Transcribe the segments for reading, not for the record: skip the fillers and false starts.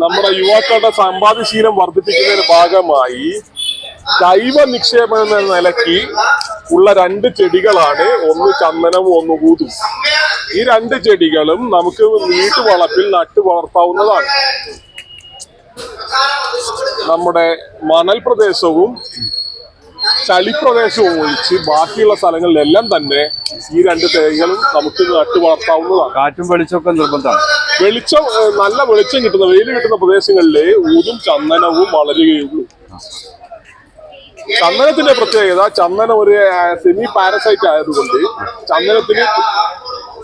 നമ്മുടെ യുവാക്കളുടെ സമ്പാദ്യശീലം വർദ്ധിപ്പിക്കുന്നതിന്റെ ഭാഗമായി ജൈവ നിക്ഷേപം എന്ന നിലയ്ക്ക് ഉള്ള 2 ചെടികളാണ്, ഒന്ന് ചന്ദനവും ഒന്ന് ഊതും. ഈ 2 ചെടികളും നമുക്ക് വീട്ടുവളപ്പിൽ നട്ടു വളർത്താവുന്നതാണ്. നമ്മുടെ മണൽ പ്രദേശവും ചളിപ്രദേശവും ഒഴിച്ച് ബാക്കിയുള്ള സ്ഥലങ്ങളിലെല്ലാം തന്നെ ഈ 2 തൈകളും നമുക്ക് നട്ടു വളർത്താവുന്നതാണ്. കാറ്റും വെളിച്ചമൊക്കെ നിർബന്ധമാണ്. വെളിച്ചം, നല്ല വെളിച്ചം കിട്ടുന്ന, വെയിൽ കിട്ടുന്ന പ്രദേശങ്ങളിലെ ഊതും ചന്ദനവും വളരുകയുള്ളൂ. ചന്ദനത്തിന്റെ പ്രത്യേകത, ചന്ദനം ഒരു സെമി പാരസൈറ്റ് ആയതുകൊണ്ട് ചന്ദനത്തിന്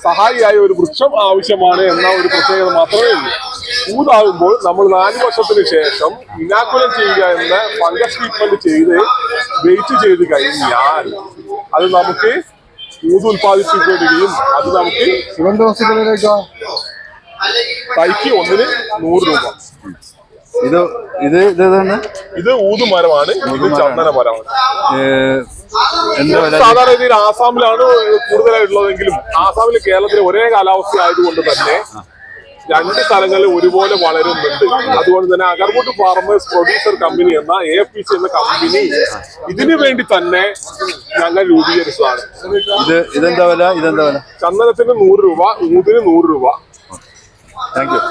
സഹായിയായ ഒരു വൃക്ഷം ആവശ്യമാണ് എന്ന ഒരു പ്രത്യേകത മാത്രമേ ഉള്ളൂ. ഊതാകുമ്പോൾ നമ്മൾ 4 വർഷത്തിന് ശേഷം ഇനാക്കുലം ചെയ്യുക എന്ന ഫംഗസ് ട്രീറ്റ്മെന്റ് ചെയ്ത് വെയിറ്റ് ചെയ്ത് കഴിഞ്ഞാൽ അത് നമുക്ക് ഊത് ഉൽപ്പാദിപ്പിക്കുകയും അത് നമുക്ക് തൈക്ക് ഒന്നിന് 100 രൂപ. ഇത് ഊതുമരമാണ്, ഇത് ചന്ദന മരമാണ്. സാധാരണ രീതിയിൽ ആസാമിലാണ് കൂടുതലായിട്ടുള്ളതെങ്കിലും ആസാമിൽ കേരളത്തിൽ ഒരേ കാലാവസ്ഥ ആയതുകൊണ്ട് തന്നെ 2 സ്ഥലങ്ങളിൽ ഒരുപോലെ വളരുന്നുണ്ട്. അതുകൊണ്ട് തന്നെ അഗർവുഡ് ഫാർമേഴ്സ് പ്രൊഡ്യൂസർ കമ്പനി എന്ന AFPC എന്ന കമ്പനി ഇതിനു വേണ്ടി തന്നെ ഞങ്ങൾ രൂപീകരിച്ചതാണ്. ഇതെന്താ വില? ചന്ദനത്തിന് 100 രൂപ, ഊതിന് 100 രൂപ. Thank you.